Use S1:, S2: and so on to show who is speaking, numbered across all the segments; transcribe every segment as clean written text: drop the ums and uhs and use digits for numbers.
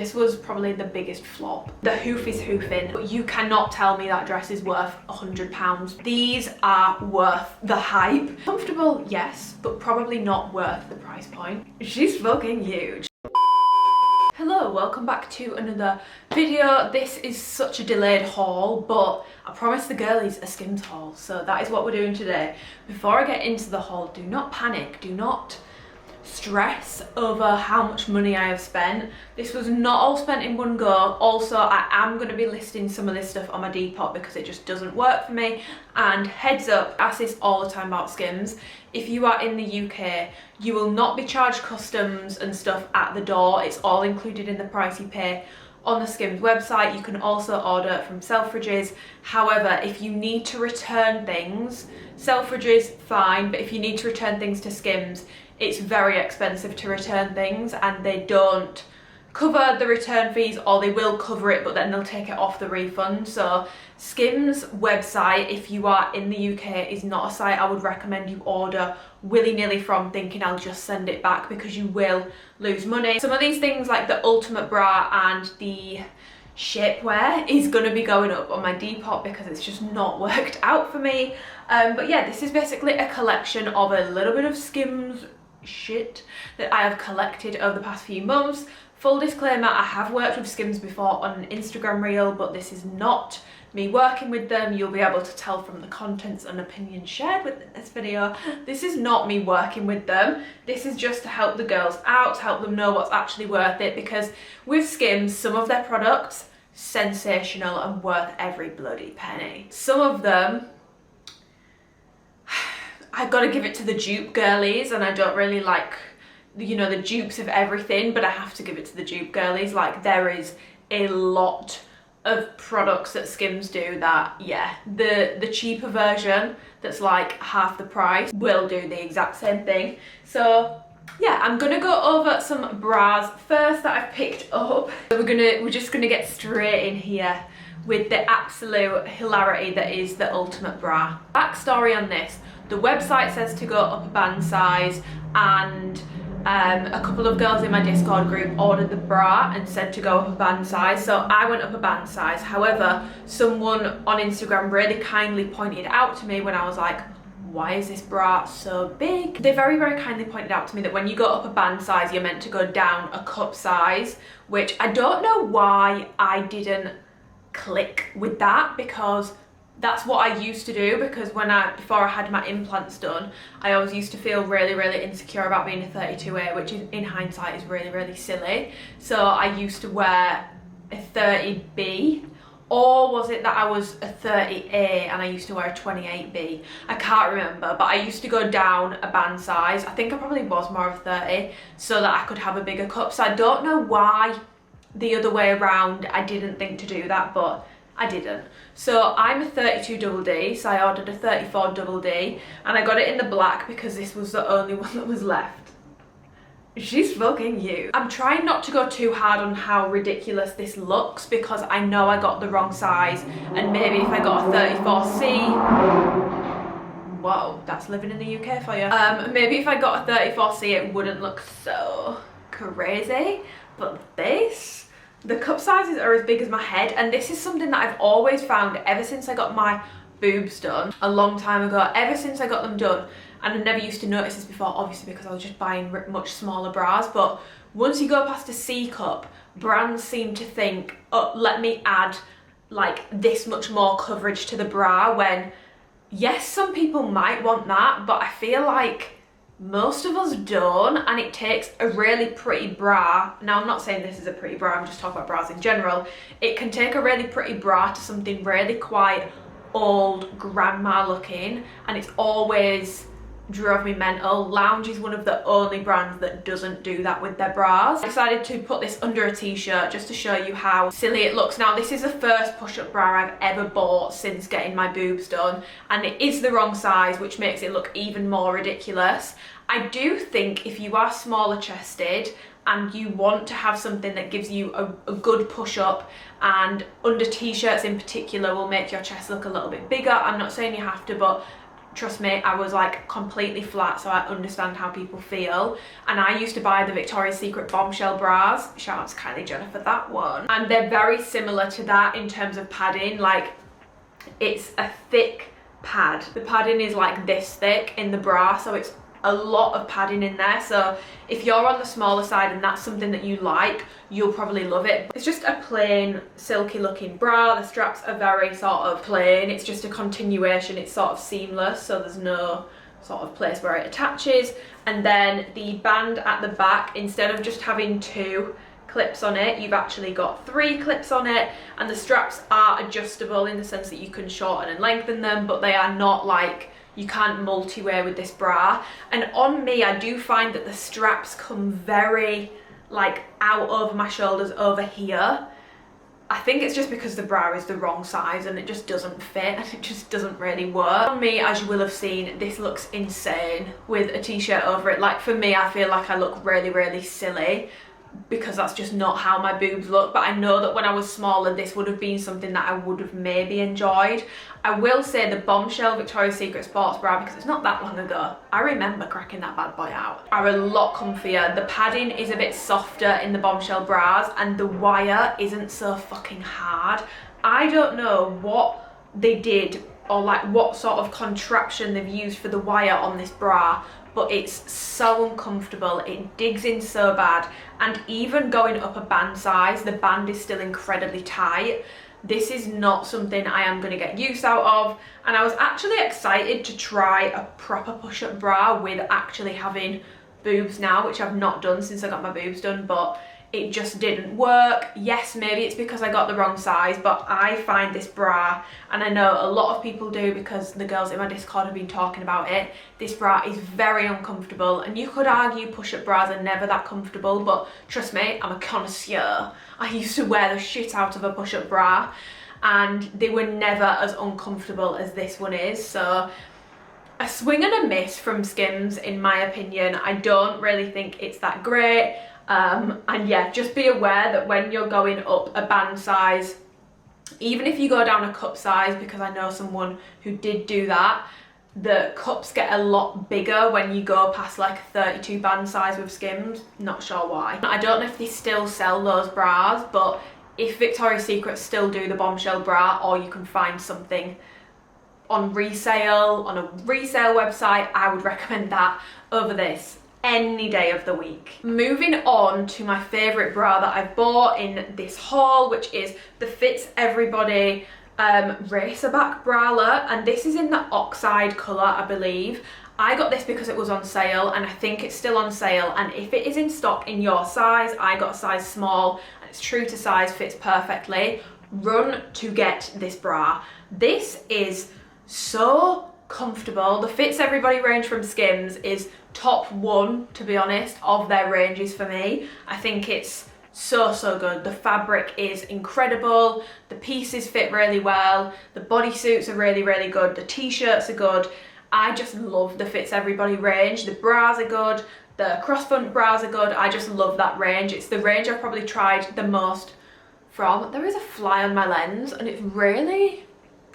S1: This was probably the biggest flop. The hoof is hoofing, but you cannot tell me that dress is worth £100. These are worth the hype. Comfortable, yes, but probably not worth the price point. She's fucking huge. Hello, welcome back to another video. This is such a delayed haul, but I promised the girlies a Skims haul, so that is what we're doing today. Before I get into the haul, do not panic, do not stress over how much money I have spent. This was not all spent in one go. Also, I am going to be listing some of this stuff on my Depop because it just doesn't work for me. And heads up, I ask this all the time about Skims, if you are in the UK, you will not be charged customs and stuff at the door. It's all included in the price you pay on the Skims website. You can also order from Selfridges. However, if you need to return things, Selfridges fine, but if you need to return things to Skims, it's very expensive to return things, and they don't cover the return fees, or they will cover it but then they'll take it off the refund. So Skims website, if you are in the UK, is not a site I would recommend you order willy-nilly from, thinking I'll just send it back, because you will lose money. Some of these things like the ultimate bra and the shapewear is going to be going up on my Depop because it's just not worked out for me. But yeah, this is basically a collection of a little bit of Skims shit that I have collected over the past few months. Full disclaimer, I have worked with Skims before on an Instagram reel, but this is not me working with them. You'll be able to tell from the contents and opinions shared within this video. This is not me working with them. This is just to help the girls out, to help them know what's actually worth it, because with Skims, some of their products, sensational and worth every bloody penny. Some of them, I've got to give it to the dupe girlies, and I don't really like, you know, the dupes of everything, but I have to give it to the dupe girlies. Like, there is a lot of products that Skims do that, yeah, the cheaper version that's like half the price will do the exact same thing. So yeah, I'm gonna go over some bras first that I've picked up. So we're just gonna get straight in here with the absolute hilarity that is the ultimate bra. Backstory on this: the website says to go up a band size, and a couple of girls in my Discord group ordered the bra and said to go up a band size, so I went up a band size. However, someone on Instagram really kindly pointed out to me when I was like, why is this bra so big? They very, very kindly pointed out to me that when you go up a band size, you're meant to go down a cup size, which I don't know why I didn't click with that, because that's what I used to do. Because before I had my implants done, I always used to feel really, really insecure about being a 32A, which in hindsight is really, really silly. So I used to wear a 30B, or was it that I was a 30A and I used to wear a 28B? I can't remember, but I used to go down a band size. I think I probably was more of 30, so that I could have a bigger cup. So I don't know why the other way around I didn't think to do that, but I didn't. So I'm a 32 double D, so I ordered a 34 double D, and I got it in the black because this was the only one that was left. She's fucking huge. I'm trying not to go too hard on how ridiculous this looks, because I know I got the wrong size, and maybe if I got a 34C, whoa, that's living in the UK for you. Maybe if I got a 34C it wouldn't look so crazy, but this, the cup sizes are as big as my head, and this is something that I've always found ever since I got my boobs done a long time ago. Ever since I got them done, and I never used to notice this before, obviously because I was just buying much smaller bras, but once you go past a C cup, brands seem to think, oh, let me add like this much more coverage to the bra, when yes, some people might want that, but I feel like most of us don't, and it takes a really pretty bra. Now, I'm not saying this is a pretty bra, I'm just talking about bras in general. It can take a really pretty bra to something really quite old, grandma looking, and it's always drove me mental. Lounge is one of the only brands that doesn't do that with their bras. I decided to put this under a t-shirt just to show you how silly it looks. Now, this is the first push-up bra I've ever bought since getting my boobs done, and it is the wrong size, which makes it look even more ridiculous. I do think if you are smaller chested and you want to have something that gives you a good push-up, and under t-shirts in particular will make your chest look a little bit bigger, I'm not saying you have to, but trust me, I was like completely flat, so I understand how people feel. And I used to buy the Victoria's Secret bombshell bras. Shout out to Kylie Jenner for that one. And they're very similar to that in terms of padding. Like, it's a thick pad. The padding is like this thick in the bra, so it's a lot of padding in there. So if you're on the smaller side and that's something that you like, you'll probably love it. It's just a plain silky looking bra. The straps are very sort of plain. It's just a continuation. It's sort of seamless, so there's no sort of place where it attaches. And then the band at the back, instead of just having 2 clips on it, you've actually got 3 clips on it, and the straps are adjustable in the sense that you can shorten and lengthen them, but they are not like, you can't multi-wear with this bra. And on me, I do find that the straps come very like out over my shoulders over here. I think it's just because the bra is the wrong size and it just doesn't fit, and it just doesn't really work. On me, as you will have seen, this looks insane with a t-shirt over it. Like, for me, I feel like I look really, really silly, because that's just not how my boobs look. But I know that when I was smaller, this would have been something that I would have maybe enjoyed. I will say the bombshell Victoria's Secret sports bra, because it's not that long ago, I remember cracking that bad boy out, are a lot comfier. The padding is a bit softer in the bombshell bras, and the wire isn't so fucking hard. I don't know what they did, or like what sort of contraption they've used for the wire on this bra, but it's so uncomfortable. It digs in so bad, and even going up a band size, the band is still incredibly tight. This is not something I am going to get use out of, and I was actually excited to try a proper push-up bra with actually having boobs now, which I've not done since I got my boobs done, but it just didn't work. Yes, maybe it's because I got the wrong size, but I find this bra, and I know a lot of people do because the girls in my Discord have been talking about it, this bra is very uncomfortable. And you could argue push-up bras are never that comfortable, but trust me, I'm a connoisseur. I used to wear the shit out of a push-up bra, and they were never as uncomfortable as this one is. So a swing and a miss from Skims, in my opinion. I don't really think it's that great. And yeah, just be aware that when you're going up a band size, even if you go down a cup size, because I know someone who did do that, the cups get a lot bigger when you go past like 32 band size with Skims. Not sure why. I don't know if they still sell those bras, but if Victoria's Secret still do the bombshell bra, or you can find something on resale, on a resale website, I would recommend that over this any day of the week. Moving on to my favourite bra that I've bought in this haul, which is the Fits Everybody Racerback bralette, and this is in the oxide colour, I believe. I got this because it was on sale, and I think it's still on sale, and if it is in stock in your size, I got a size small, and it's true to size, fits perfectly, run to get this bra. This is so comfortable. The Fits Everybody range from Skims is top 1, to be honest, of their ranges for me. I think it's so good. The fabric is incredible, the pieces fit really well, the bodysuits are really good, the t-shirts are good. I just love the Fits Everybody range. The bras are good, the cross-front bras are good. I just love that range. It's the range I've probably tried the most from. There is a fly on my lens, and it's really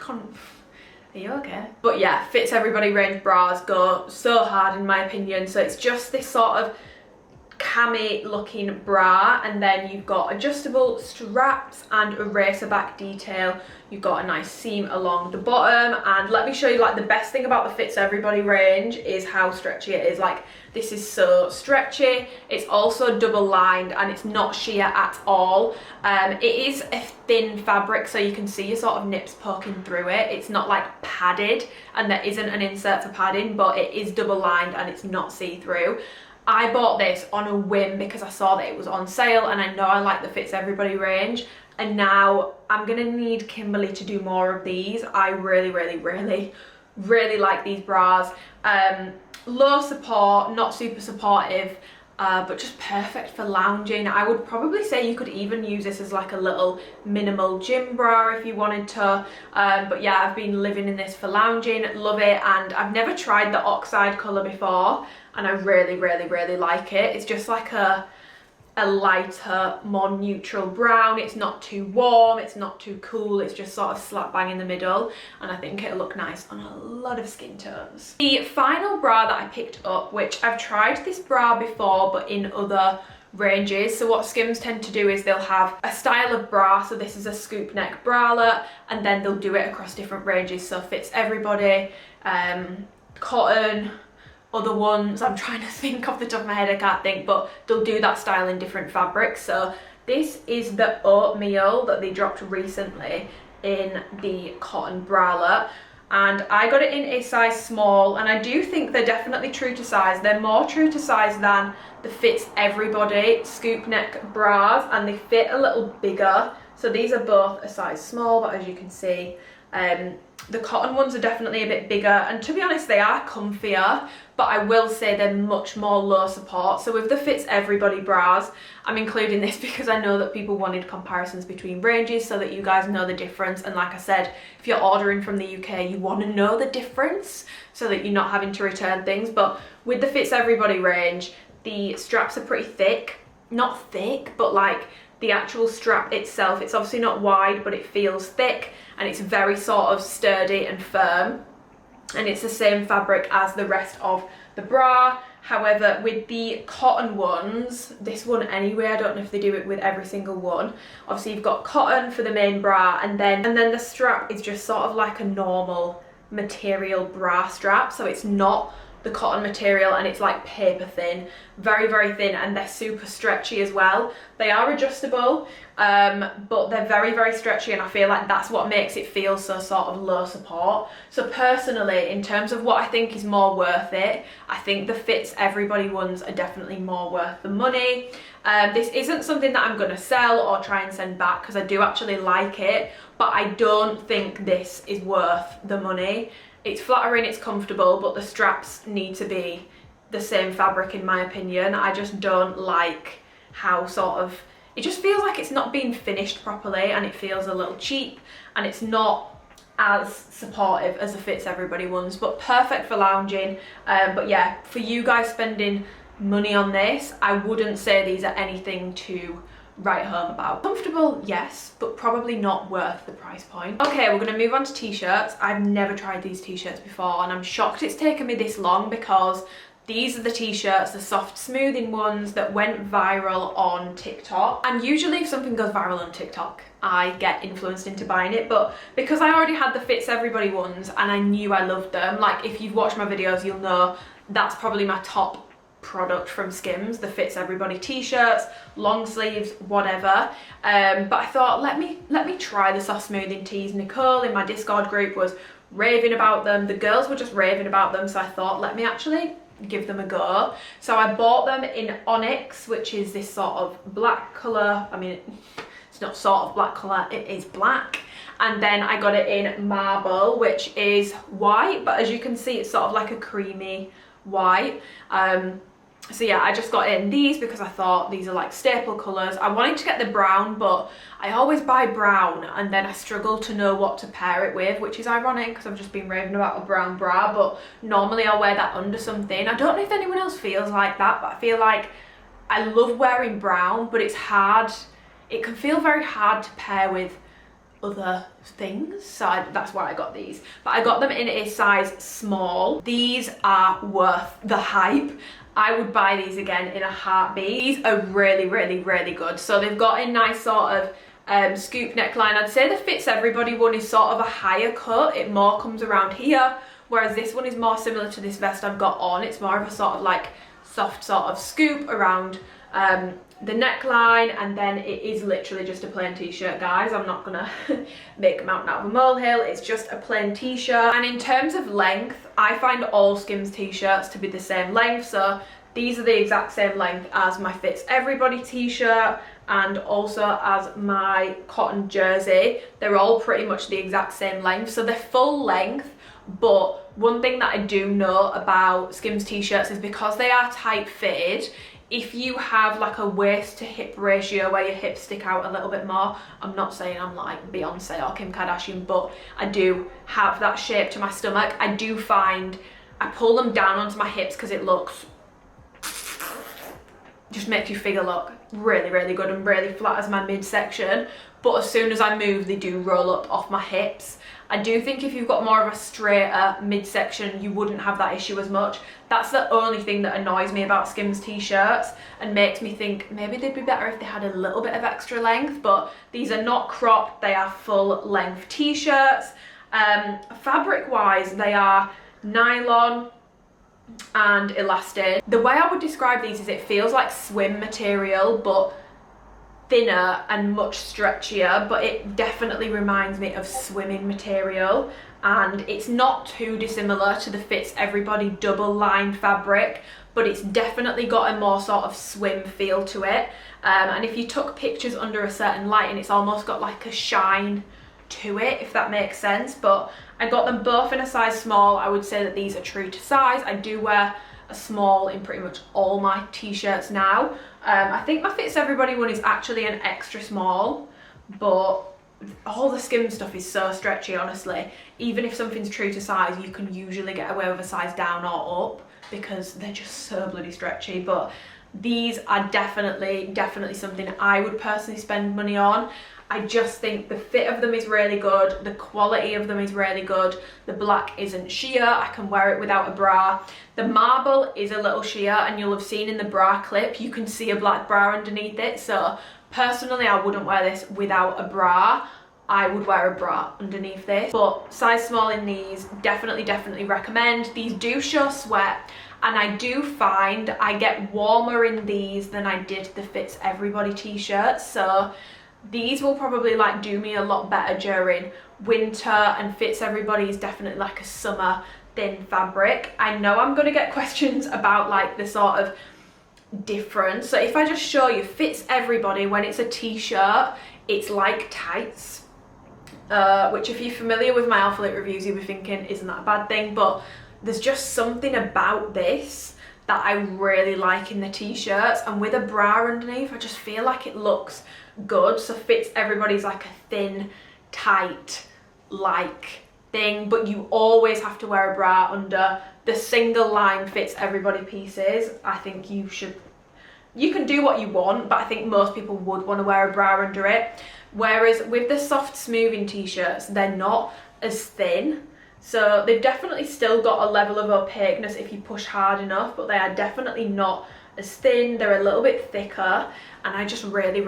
S1: are you okay? But yeah, Fits Everybody range bras go so hard in my opinion. So it's just this sort of cami looking bra, and then you've got adjustable straps and a racer back detail. You've got a nice seam along the bottom, and let me show you, like, the best thing about the Fits Everybody range is how stretchy it is. Like, this is so stretchy. It's also double lined, and it's not sheer at all. It is a thin fabric, so you can see your sort of nips poking through it. It's not like padded, and there isn't an insert for padding, but it is double lined and it's not see-through. I bought this on a whim because I saw that it was on sale, and I know I like the Fits Everybody range, and now I'm gonna need Kimberly to do more of these. I really like these bras. Low support, not super supportive, but just perfect for lounging. I would probably say you could even use this as like a little minimal gym bra if you wanted to. But yeah, I've been living in this for lounging, love it, and I've never tried the oxide colour before, and I really like it. It's just like a a lighter, more neutral brown. It's not too warm, it's not too cool, it's just sort of slap bang in the middle, and I think it'll look nice on a lot of skin tones. The final bra that I picked up, which I've tried this bra before but in other ranges. So what Skims tend to do is they'll have a style of bra, so this is a scoop neck bralette, and then they'll do it across different ranges, so fits everybody, cotton, other ones, I'm trying to think off the top of my head, I can't think, but they'll do that style in different fabrics. So this is the oatmeal that they dropped recently in the cotton bralette, and I got it in a size small, and I do think they're definitely true to size. They're more true to size than the Fits Everybody scoop neck bras, and they fit a little bigger. So these are both a size small, but as you can see, the cotton ones are definitely a bit bigger, and to be honest they are comfier, but I will say they're much more low support. So with the Fits Everybody bras, I'm including this because I know that people wanted comparisons between ranges so that you guys know the difference, and like I said, if you're ordering from the UK you want to know the difference so that you're not having to return things. But with the Fits Everybody range, the straps are pretty thick, not thick, but like the actual strap itself, it's obviously not wide, but it feels thick, and it's very sort of sturdy and firm, and it's the same fabric as the rest of the bra. However, with the cotton ones, this one anyway, I don't know if they do it with every single one, obviously you've got cotton for the main bra, and then the strap is just sort of like a normal material bra strap, so it's not the cotton material, and it's like paper thin, very very thin, and they're super stretchy as well. They are adjustable, but they're very very stretchy, and I feel like that's what makes it feel so sort of low support. So personally, in terms of what I think is more worth it, I think the Fits Everybody ones are definitely more worth the money. This isn't something that I'm gonna sell or try and send back because I do actually like it, but I don't think this is worth the money. It's flattering, it's comfortable, but the straps need to be the same fabric in my opinion. I just don't like how sort of, it just feels like it's not being finished properly, and it feels a little cheap, and it's not as supportive as the Fits Everybody ones, but perfect for lounging. But yeah, for you guys spending money on this, I wouldn't say these are anything to write home about. Comfortable, yes, but probably not worth the price point. Okay, we're gonna move on to t-shirts. I've never tried these t-shirts before, and I'm shocked it's taken me this long because these are the t-shirts, the soft smoothing ones that went viral on TikTok. And usually if something goes viral on TikTok, I get influenced into buying it, but because I already had the Fits Everybody ones and I knew I loved them, like if you've watched my videos, you'll know that's probably my top product from Skims, the Fits Everybody t-shirts, long sleeves, whatever. But I thought, let me try the soft smoothing tees. Nicole in my Discord group was raving about them. The girls were just raving about them, so I thought, let me actually give them a go. So I bought them in onyx, which is this sort of black colour. I mean, it's not sort of black colour, it is black. And then I got it in marble, which is white, but as you can see, it's sort of like a creamy white. So yeah, I just got in these because I thought these are like staple colours. I wanted to get the brown, but I always buy brown and then I struggle to know what to pair it with, which is ironic because I've just been raving about a brown bra, but normally I'll wear that under something. I don't know if anyone else feels like that, but I feel like I love wearing brown, but it's hard. It can feel very hard to pair with other things, so that's why I got these. But I got them in a size small. These are worth the hype. I would buy these again in a heartbeat. These are really really really good. So they've got a nice sort of scoop neckline. I'd say the Fits Everybody one is sort of a higher cut, it more comes around here, whereas this one is more similar to this vest I've got on. It's more of a sort of like soft sort of scoop around the neckline, and then it is literally just a plain t-shirt, guys. I'm not gonna make a mountain out of a molehill, it's just a plain t-shirt. And in terms of length, I find all Skims t-shirts to be the same length, so these are the exact same length as my Fits Everybody t-shirt and also as my cotton jersey. They're all pretty much the exact same length, so they're full length. But one thing that I do know about Skims t-shirts is because they are tight fitted, if you have like a waist to hip ratio where your hips stick out a little bit more, I'm not saying I'm like Beyonce or Kim Kardashian, but I do have that shape to my stomach, I do find I pull them down onto my hips because it looks just makes your figure look really, really good and really flatters my midsection. But as soon as I move, they do roll up off my hips. I do think if you've got more of a straighter midsection, you wouldn't have that issue as much. That's the only thing that annoys me about Skims t-shirts and makes me think maybe they'd be better if they had a little bit of extra length, but these are not cropped, they are full length t-shirts. Fabric wise, they are nylon and elastic. The way I would describe these is it feels like swim material, but thinner and much stretchier, but it definitely reminds me of swimming material, and it's not too dissimilar to the Fits Everybody double lined fabric, but it's definitely got a more sort of swim feel to it. And if you took pictures under a certain lighting, it's almost got like a shine to it, if that makes sense. But I got them both in a size small. I would say that these are true to size. I do wear a small in pretty much all my t-shirts now. I think my Fits Everybody one is actually an extra small, but all the Skims stuff is so stretchy, honestly. Even if something's true to size, you can usually get away with a size down or up because they're just so bloody stretchy. But these are definitely something I would personally spend money on. I just think the fit of them is really good, the quality of them is really good, the black isn't sheer, I can wear it without a bra. The marble is a little sheer, and you'll have seen in the bra clip, you can see a black bra underneath it, so personally I wouldn't wear this without a bra. I would wear a bra underneath this, but size small in these, definitely recommend. These do show sweat, and I do find I get warmer in these than I did the Fits Everybody t-shirts, so these will probably like do me a lot better during winter, and Fits Everybody is definitely like a summer thin fabric. I know I'm gonna get questions about like the sort of difference, so if I just show you Fits Everybody, when it's a t-shirt, it's like tights, which if you're familiar with my Alpha reviews, you'll be thinking, isn't that a bad thing? But there's just something about this that I really like in the t-shirts, and with a bra underneath, I just feel like it looks good. So Fits Everybody's like a thin, tight, like thing, but you always have to wear a bra under. The single line Fits Everybody pieces, I think you can do what you want, but I think most people would want to wear a bra under it. Whereas with the soft smoothing t-shirts, they're not as thin. So they've definitely still got a level of opaqueness if you push hard enough, but they are definitely not as thin. They're a little bit thicker, and I just really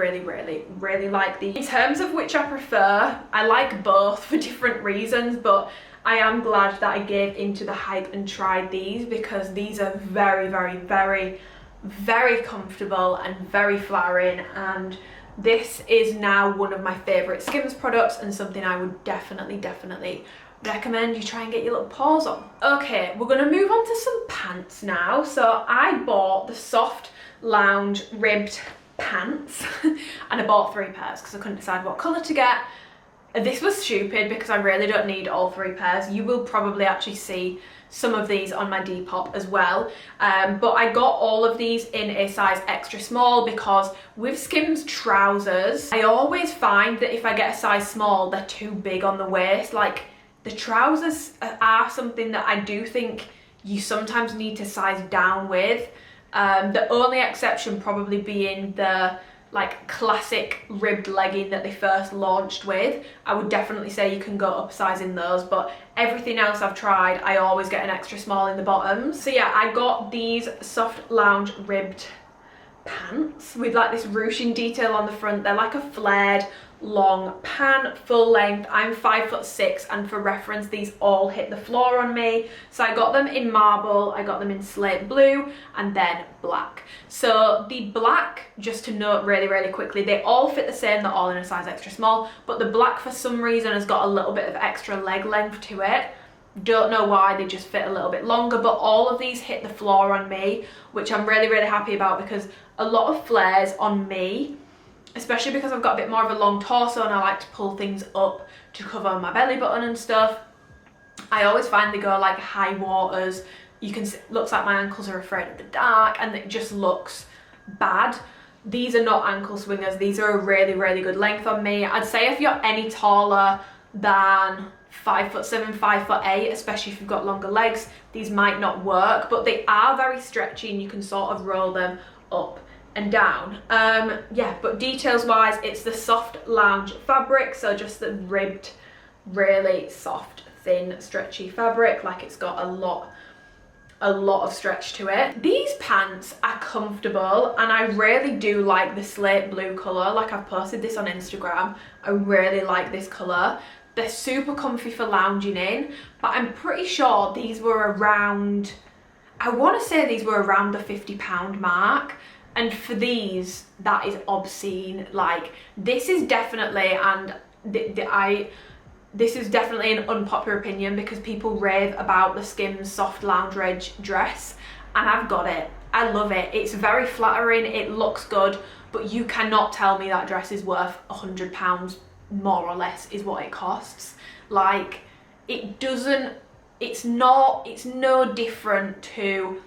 S1: like these. In terms of which I prefer, I like both for different reasons, but I am glad that I gave into the hype and tried these, because these are very comfortable and very flattering, and this is now one of my favorite Skims products and something I would definitely recommend you try and get your little paws on. Okay, we're gonna move on to some pants now. So I bought the soft lounge ribbed pants and I bought 3 pairs because I couldn't decide what colour to get. This was stupid because I really don't need all 3 pairs. You will probably actually see some of these on my Depop as well, but I got all of these in a size extra small because with Skims trousers, I always find that if I get a size small, they're too big on the waist. Like, the trousers are something that I do think you sometimes need to size down with. The only exception probably being the like classic ribbed legging that they first launched with. I would definitely say you can go up a size in those, but everything else I've tried, I always get an extra small in the bottoms. So yeah, I got these soft lounge ribbed pants with like this ruching detail on the front. They're like a flared long pant, full length. I'm 5'6", and for reference, these all hit the floor on me. So I got them in marble, I got them in slate blue, and then black. So the black, just to note really quickly, they all fit the same, they're all in a size extra small, but the black for some reason has got a little bit of extra leg length to it. Don't know why, they just fit a little bit longer, but all of these hit the floor on me, which I'm really happy about, because a lot of flares on me, especially because I've got a bit more of a long torso and I like to pull things up to cover my belly button and stuff, I always find they go like high waters. You can see, looks like my ankles are afraid of the dark, and it just looks bad. These are not ankle swingers. These are a really good length on me. I'd say if you're any taller than 5'7", 5'8", especially if you've got longer legs, these might not work, but they are very stretchy and you can sort of roll them up and down. Yeah, but details wise, it's the soft lounge fabric, so just the ribbed, really soft, thin, stretchy fabric. Like, it's got a lot of stretch to it. These pants are comfortable, and I really do like the slate blue colour. Like, I've posted this on Instagram. I really like this colour. They're super comfy for lounging in, but I'm pretty sure these were around, I want to say these were around the £50 mark. And for these, that is obscene. Like, this is definitely, and this is definitely an unpopular opinion, because people rave about the Skims soft lounge range dress, and I've got it. I love it. It's very flattering, it looks good, but you cannot tell me that dress is worth £100 more or less is what it costs. Like, it doesn't, it's no different to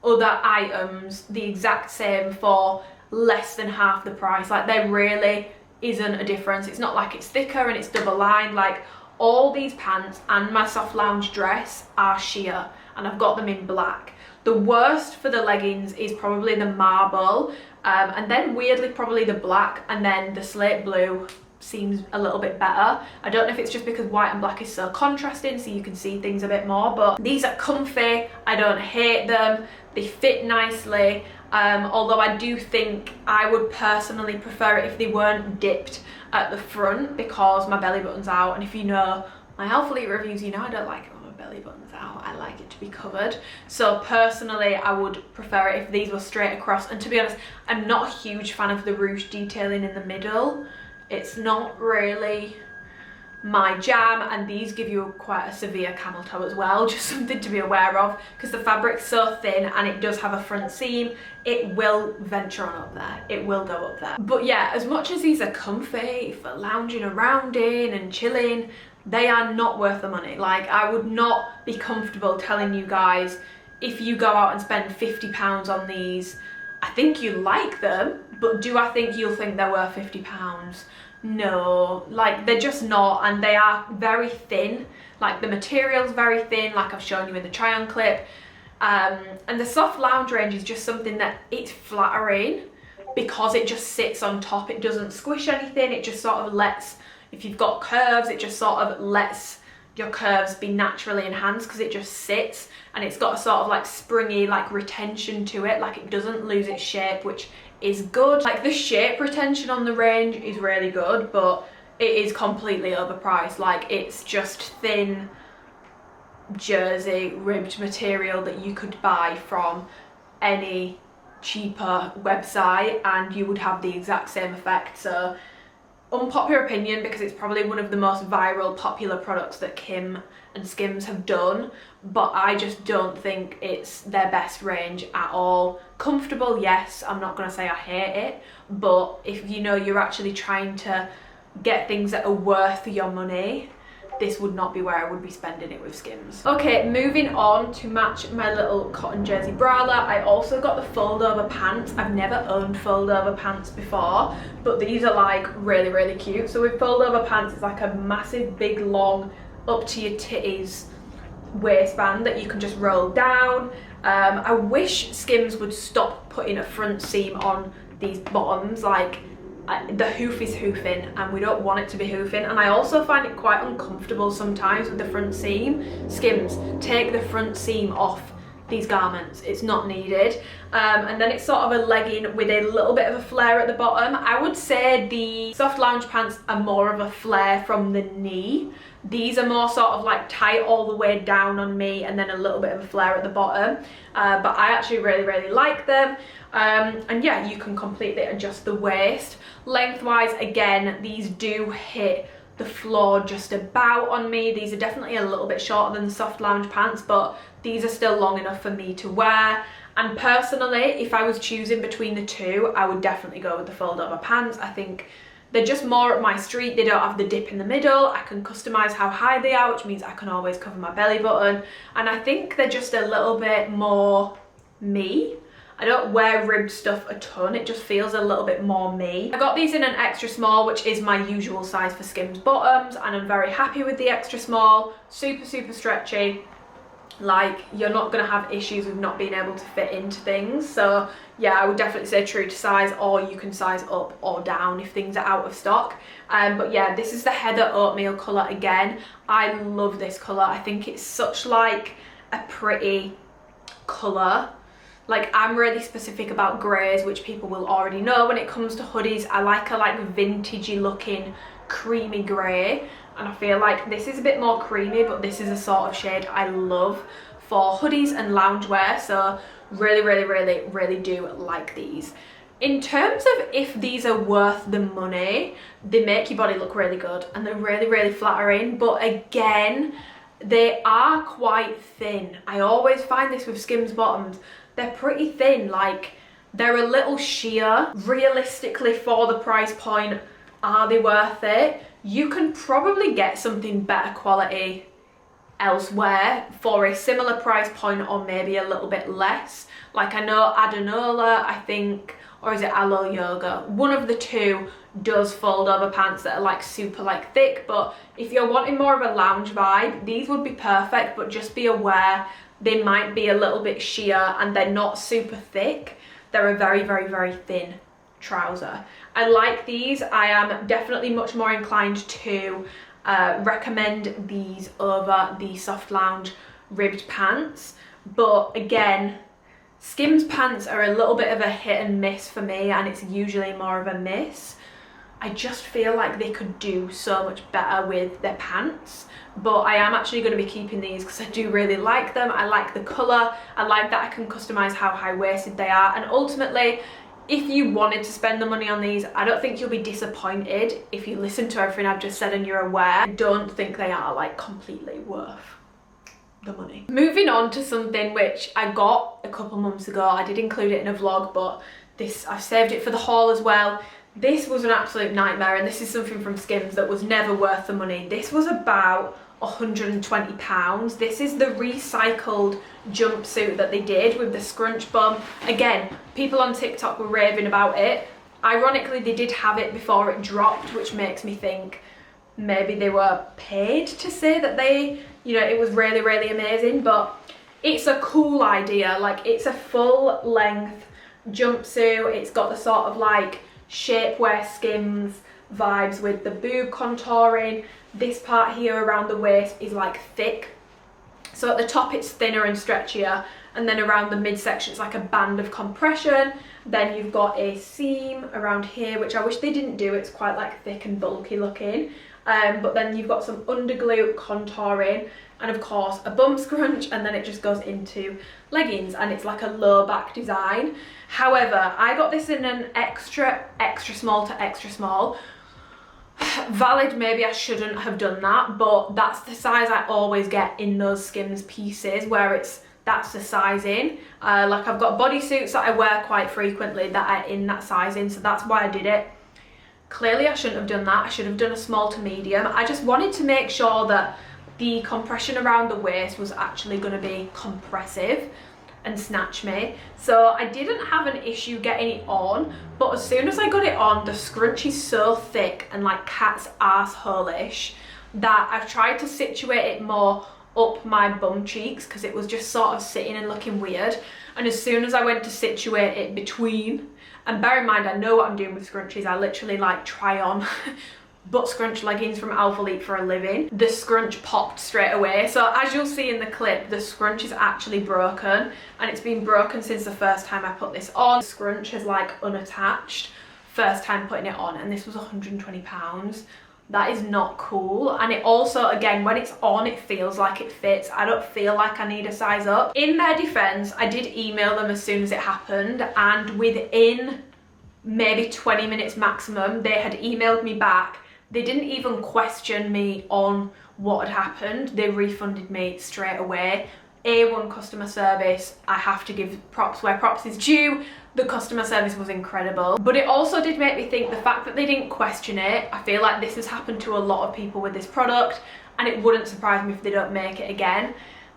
S1: other items the exact same for less than half the price. Like, there really isn't a difference. It's not like it's thicker and it's double lined. Like, all these pants and my soft lounge dress are sheer, and I've got them in black. The worst for the leggings is probably the marble, and then weirdly probably the black, and then the slate blue seems a little bit better. I don't know if it's just because white and black is so contrasting, so you can see things a bit more, but these are comfy. I don't hate them. They fit nicely, although I do think I would personally prefer it if they weren't dipped at the front, because my belly button's out, and if you know my Health Elite reviews, you know I don't like it when my belly button's out. I like it to be covered. So personally, I would prefer it if these were straight across, and to be honest, I'm not a huge fan of the ruched detailing in the middle. It's not really my jam, and these give you quite a severe camel toe as well, just something to be aware of, because the fabric's so thin and it does have a front seam. It will venture on up there, it will go up there. But yeah, as much as these are comfy for lounging around in and chilling, they are not worth the money. Like, I would not be comfortable telling you guys, if you go out and spend £50 on these, I think you like them, but do I think you'll think they're worth £50? No, like, they're just not, and they are very thin. Like, the material's very thin, like I've shown you in the try on clip, and the soft lounge range is just something that it's flattering because it just sits on top. It doesn't squish anything, it just sort of lets, if you've got curves, it just sort of lets your curves be naturally enhanced, because it just sits, and it's got a sort of like springy like retention to it. Like, it doesn't lose its shape, which is good. Like, the shape retention on the range is really good, but it is completely overpriced. Like, it's just thin jersey ribbed material that you could buy from any cheaper website and you would have the exact same effect. So, unpopular opinion, because it's probably one of the most viral popular products that Kim and Skims have done, but I just don't think it's their best range at all. Comfortable, yes, I'm not going to say I hate it, but if you know you're actually trying to get things that are worth your money, this would not be where I would be spending it with Skims. Okay, moving on to match my little cotton jersey bralette, I also got the Foldover pants. I've never owned Foldover pants before, but these are like really, really cute. So with Foldover pants, it's like a massive, big, long, up to your titties waistband that you can just roll down. I wish Skims would stop putting a front seam on these bottoms. Like, the hoof is hoofing and we don't want it to be hoofing, and I also find it quite uncomfortable sometimes with the front seam. Skims, take the front seam off these garments, it's not needed. And then it's sort of a legging with a little bit of a flare at the bottom. I would say the soft lounge pants are more of a flare from the knee. These are more sort of like tight all the way down on me and then a little bit of a flare at the bottom, but I actually really, really like them. And yeah, you can completely adjust the waist. Lengthwise, again, these do hit the floor just about on me. These are definitely a little bit shorter than the soft lounge pants, but these are still long enough for me to wear. And personally, if I was choosing between the two, I would definitely go with the Foldover pants. I think they're just more up my street. They don't have the dip in the middle. I can customize how high they are, which means I can always cover my belly button. And I think they're just a little bit more me. I don't wear ribbed stuff a ton, it just feels a little bit more me. I got these in an extra small, which is my usual size for Skims bottoms, and I'm very happy with the extra small. Super, super stretchy. Like, you're not going to have issues with not being able to fit into things. So yeah, I would definitely say true to size, or you can size up or down if things are out of stock. But yeah, this is the Heather Oatmeal colour again. I love this colour. I think it's such like a pretty colour. Like, I'm really specific about greys, which people will already know when it comes to hoodies. I like a like vintagey looking creamy grey, and I feel like this is a bit more creamy, but this is a sort of shade I love for hoodies and loungewear. So really do like these. In terms of if these are worth the money, they make your body look really good and they're really flattering, but again, they are quite thin. I always find this with Skims bottoms. They're pretty thin, like they're a little sheer. Realistically, for the price point, are they worth it? You can probably get something better quality elsewhere for a similar price point, or maybe a little bit less. Like, I know Adenola, I think, or is it Aloe Yoga? One of the two does fold over pants that are like super like thick, but if you're wanting more of a lounge vibe, these would be perfect, but just be aware they might be a little bit sheer and they're not super thick. They're a very thin trouser. I like these. I am definitely much more inclined to recommend these over the soft lounge ribbed pants, but again, Skims pants are a little bit of a hit and miss for me, and it's usually more of a miss. I just feel like they could do so much better with their pants, but I am actually going to be keeping these because I do really like them. I like the colour, I like that I can customise how high-waisted they are, and ultimately, if you wanted to spend the money on these, I don't think you'll be disappointed if you listen to everything I've just said and you're aware. I don't think they are like completely worth the money. Moving on to something which I got a couple months ago. I did include it in a vlog, but this, I've saved it for the haul as well. This was an absolute nightmare, and this is something from Skims that was never worth the money. This was about £120. This is the recycled jumpsuit that they did with the scrunch bum. Again, people on TikTok were raving about it. Ironically, they did have it before it dropped, which makes me think maybe they were paid to say that they, you know, it was really amazing. But it's a cool idea. Like, it's a full length jumpsuit. It's got the sort of like shapewear Skims vibes with the boob contouring. This part here around the waist is like thick, so at the top it's thinner and stretchier, and then around the midsection it's like a band of compression. Then you've got a seam around here, which I wish they didn't do. It's quite like thick and bulky looking, but then you've got some underglute contouring, and of course a bum scrunch, and then it just goes into leggings, and it's like a low back design. However, I got this in an extra small to extra small. Valid, maybe I shouldn't have done that, but that's the size I always get in those Skims pieces, where that's the sizing. Like, I've got bodysuits that I wear quite frequently that are in that sizing, so that's why I did it. Clearly I shouldn't have done that. I should have done a small to medium. I just wanted to make sure that the compression around the waist was actually going to be compressive and snatch me. So I didn't have an issue getting it on, but as soon as I got it on, the scrunch is so thick and like cat's asshole-ish that I've tried to situate it more up my bum cheeks, because it was just sort of sitting and looking weird. And as soon as I went to situate it between, and bear in mind I know what I'm doing with scrunchies, I literally like try on butt scrunch leggings from Alpha Leap for a living, the scrunch popped straight away. So as you'll see in the clip, the scrunch is actually broken, and it's been broken since the first time I put this on. The scrunch is like unattached first time putting it on, and this was £120. That is not cool. And it also, again, when it's on, it feels like it fits. I don't feel like I need a size up. In their defense, I did email them as soon as it happened, and within maybe 20 minutes maximum, they had emailed me back. They didn't even question me on what had happened. They refunded me straight away. A1 customer service. I have to give props where props is due. The customer service was incredible. But it also did make me think, the fact that they didn't question it, I feel like this has happened to a lot of people with this product, and it wouldn't surprise me if they don't make it again.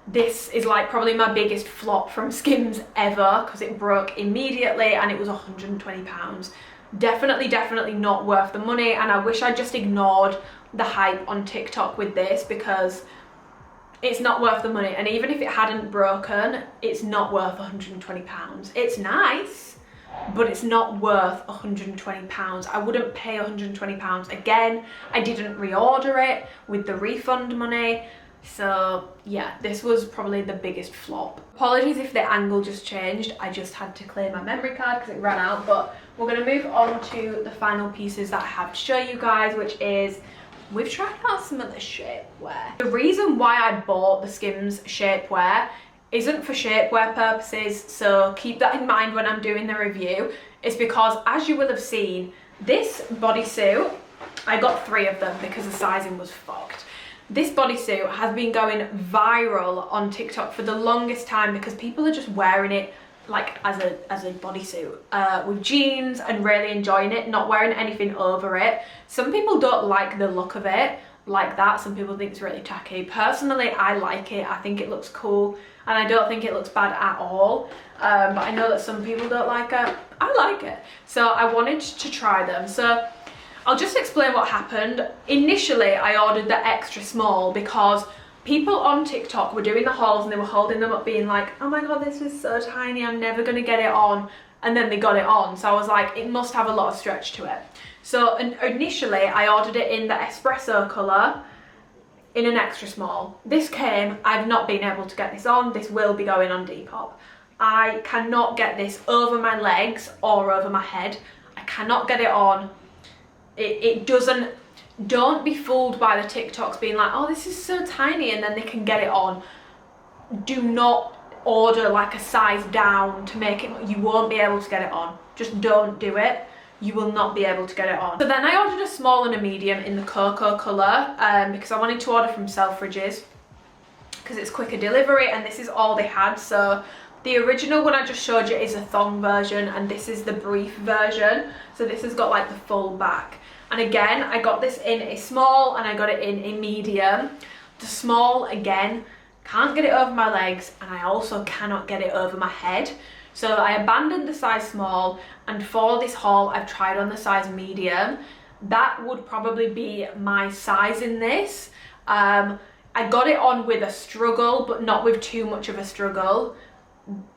S1: This is like probably my biggest flop from Skims ever, because it broke immediately and it was £120. Definitely not worth the money, and I wish I just ignored the hype on TikTok with this, because it's not worth the money. And even if it hadn't broken, it's not worth £120. It's nice, but it's not worth £120. I wouldn't pay £120 again. I didn't reorder it with the refund money. So yeah, this was probably the biggest flop. Apologies if the angle just changed. I just had to clear my memory card because it ran out. But we're going to move on to the final pieces that I have to show you guys, which is we've tried out some of the shapewear. The reason why I bought the Skims Shapewear isn't for shapewear purposes, so keep that in mind when I'm doing the review. It's because, as you will have seen, this bodysuit, I got 3 of them because the sizing was fucked. This bodysuit has been going viral on TikTok for the longest time because people are just wearing it like as a bodysuit with jeans and really enjoying it, not wearing anything over it. Some people don't like the look of it like that. Some people think it's really tacky. Personally, I like it. I think it looks cool and I don't think it looks bad at all. But I know that some people don't like it. I like it. So I wanted to try them. So I'll just explain what happened. Initially, I ordered the extra small because people on TikTok were doing the hauls and they were holding them up being like, oh my god, this is so tiny, I'm never gonna get it on. And then they got it on. So I was like, it must have a lot of stretch to it. So initially I ordered it in the espresso colour in an extra small. This came, I've not been able to get this on. This will be going on Depop. I cannot get this over my legs or over my head. I cannot get it on. It doesn't. Don't be fooled by the TikToks being like, oh, this is so tiny, and then they can get it on. Do not order like a size down to make it, you won't be able to get it on. Just don't do it. You will not be able to get it on. So then I ordered a small and a medium in the cocoa colour because I wanted to order from Selfridges because it's quicker delivery and this is all they had. So the original one I just showed you is a thong version and this is the brief version. So this has got like the full back. And again, I got this in a small and I got it in a medium. The small, again, can't get it over my legs and I also cannot get it over my head. So I abandoned the size small and for this haul, I've tried on the size medium. That would probably be my size in this. I got it on with a struggle, but not with too much of a struggle.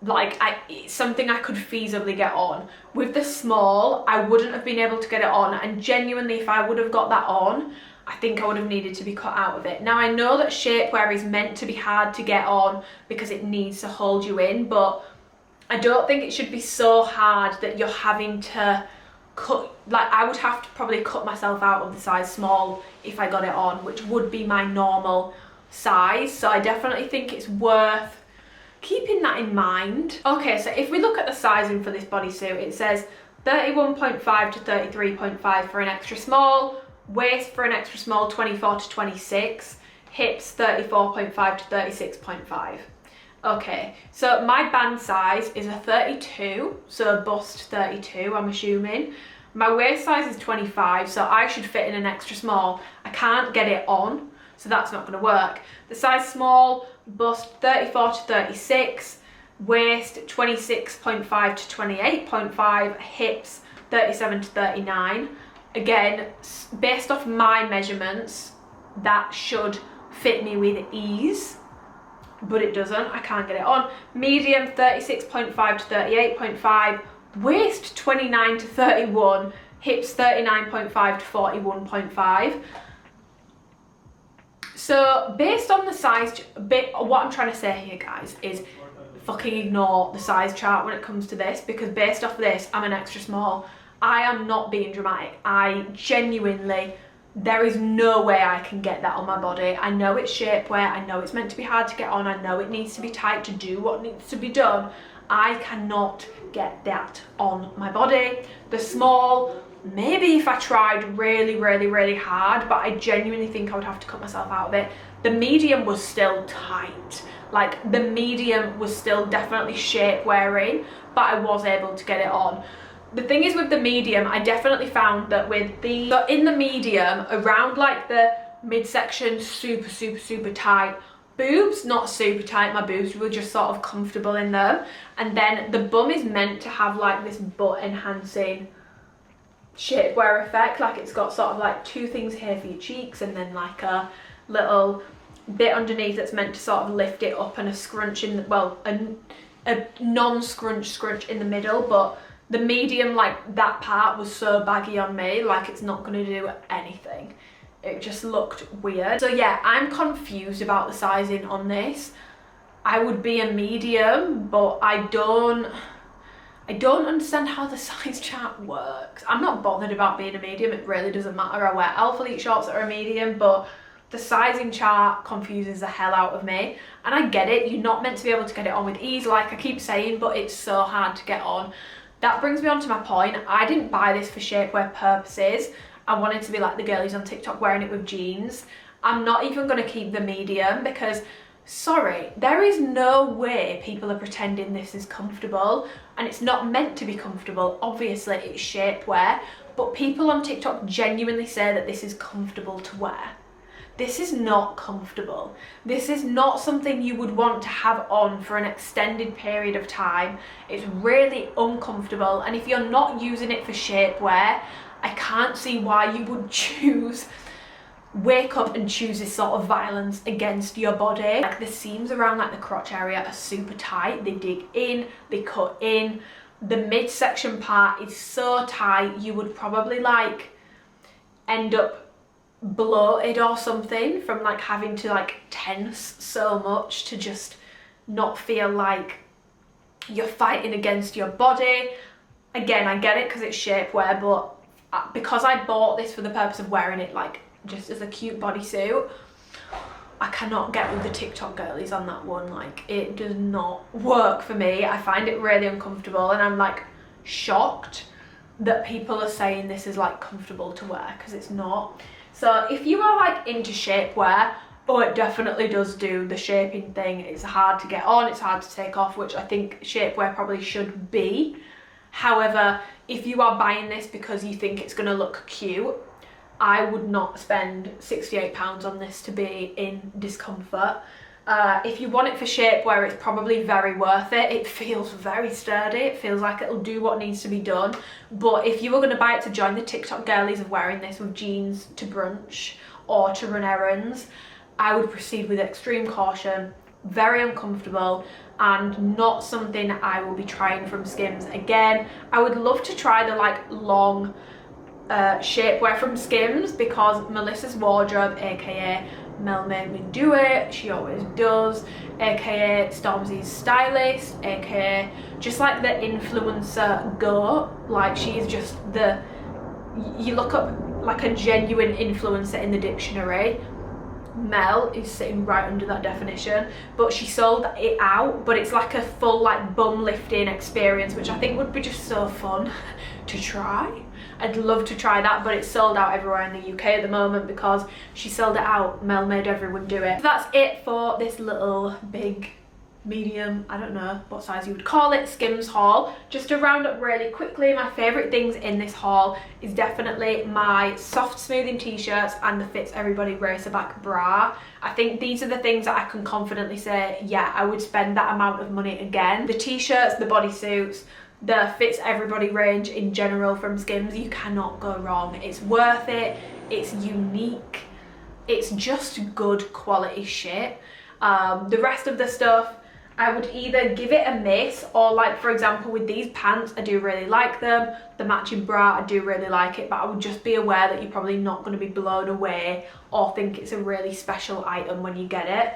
S1: Like it's something I could feasibly get on. With the small, I wouldn't have been able to get it on, and genuinely if I would have got that on, I think I would have needed to be cut out of it. Now I know that shapewear is meant to be hard to get on because it needs to hold you in, but I don't think it should be so hard that you're having to cut, like I would have to probably cut myself out of the size small if I got it on, which would be my normal size. So I definitely think it's worth keeping that in mind. Okay, so if we look at the sizing for this bodysuit, it says 31.5 to 33.5 for an extra small, waist for an extra small 24 to 26, hips 34.5 to 36.5. Okay, so my band size is a 32, so a bust 32, I'm assuming. My waist size is 25, so I should fit in an extra small. I can't get it on, so that's not going to work. The size small, bust 34 to 36, waist 26.5 to 28.5, hips 37 to 39. Again, based off my measurements, that should fit me with ease, but it doesn't. I can't get it on. Medium 36.5 to 38.5, waist 29 to 31, hips 39.5 to 41.5. So based on the size, what I'm trying to say here, guys, is fucking ignore the size chart when it comes to this, because based off this, I'm an extra small. I am not being dramatic. I genuinely, there is no way I can get that on my body. I know it's shapewear. I know it's meant to be hard to get on. I know it needs to be tight to do what needs to be done. I cannot get that on my body. The small, maybe if I tried really, really, really hard, but I genuinely think I would have to cut myself out of it. The medium was still tight. Like the medium was still definitely shapewearing, but I was able to get it on. The thing is with the medium, I definitely found that so in the medium, around like the midsection, super, super, super tight. Boobs, not super tight, my boobs were just sort of comfortable in them. And then the bum is meant to have like this butt enhancing shapewear effect. Like it's got sort of like two things here for your cheeks and then like a little bit underneath that's meant to sort of lift it up, and a scrunch in the, well, a non-scrunch in the middle, but the medium, like that part was so baggy on me, like it's not going to do anything. It just looked weird. So yeah, I'm confused about the sizing on this. I would be a medium, but I don't understand how the size chart works. I'm not bothered about being a medium, it really doesn't matter. I wear Alpha Elite shorts that are a medium, but the sizing chart confuses the hell out of me. And I get it, you're not meant to be able to get it on with ease, like I keep saying, but it's so hard to get on. That brings me on to my point. I didn't buy this for shapewear purposes. I wanted to be like the girlies on TikTok wearing it with jeans. I'm not even going to keep the medium because, sorry, there is no way people are pretending this is comfortable, and it's not meant to be comfortable. Obviously it's shapewear, but people on TikTok genuinely say that this is comfortable to wear. This is not comfortable. This is not something you would want to have on for an extended period of time. It's really uncomfortable, and if you're not using it for shapewear, I can't see why you would wake up and choose this sort of violence against your body. Like the seams around like the crotch area are super tight. They dig in, they cut in. The midsection part is so tight, you would probably like end up bloated or something from like having to like tense so much to just not feel like you're fighting against your body. Again, I get it because it's shapewear, but because I bought this for the purpose of wearing it like just as a cute bodysuit, I cannot get with the TikTok girlies on that one. Like it does not work for me. I find it really uncomfortable, and I'm like shocked that people are saying this is like comfortable to wear, because it's not. So if you are like into shapewear, oh, it definitely does do the shaping thing. It's hard to get on, it's hard to take off, which I think shapewear probably should be. However, if you are buying this because you think it's going to look cute, I would not spend £68 on this to be in discomfort. If you want it for shapewear, it's probably very worth it. It feels very sturdy. It feels like it'll do what needs to be done. But if you were going to buy it to join the TikTok girlies of wearing this with jeans to brunch or to run errands, I would proceed with extreme caution. Very uncomfortable and not something I will be trying from Skims again. I would love to try the like long shapewear from Skims, because Melissa's wardrobe, aka Mel made me do it, she always does, aka Stormzy's stylist, aka just like the influencer goat. Like she's just the, you look up like a genuine influencer in the dictionary, Mel is sitting right under that definition. But she sold it out, but it's like a full like bum lifting experience, which I think would be just so fun to try. I'd love to try that, but it's sold out everywhere in the UK at the moment because she sold it out. Mel made everyone do it. So that's it for this little big, medium, I don't know what size you would call it, Skims haul. Just to round up really quickly, my favourite things in this haul is definitely my soft smoothing t-shirts and the Fits Everybody Racerback bra. I think these are the things that I can confidently say, yeah, I would spend that amount of money again. The t-shirts, the bodysuits, the Fits Everybody range in general from Skims, you cannot go wrong. It's worth it, it's unique, it's just good quality shit. The rest of the stuff, I would either give it a miss, or like for example with these pants, I do really like them. The matching bra, I do really like it, but I would just be aware that you're probably not going to be blown away or think it's a really special item when you get it.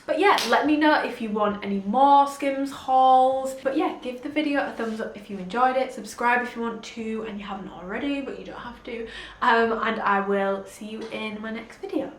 S1: But yeah, let me know if you want any more Skims hauls. But yeah, give the video a thumbs up if you enjoyed it. Subscribe if you want to and you haven't already, but you don't have to. And I will see you in my next video.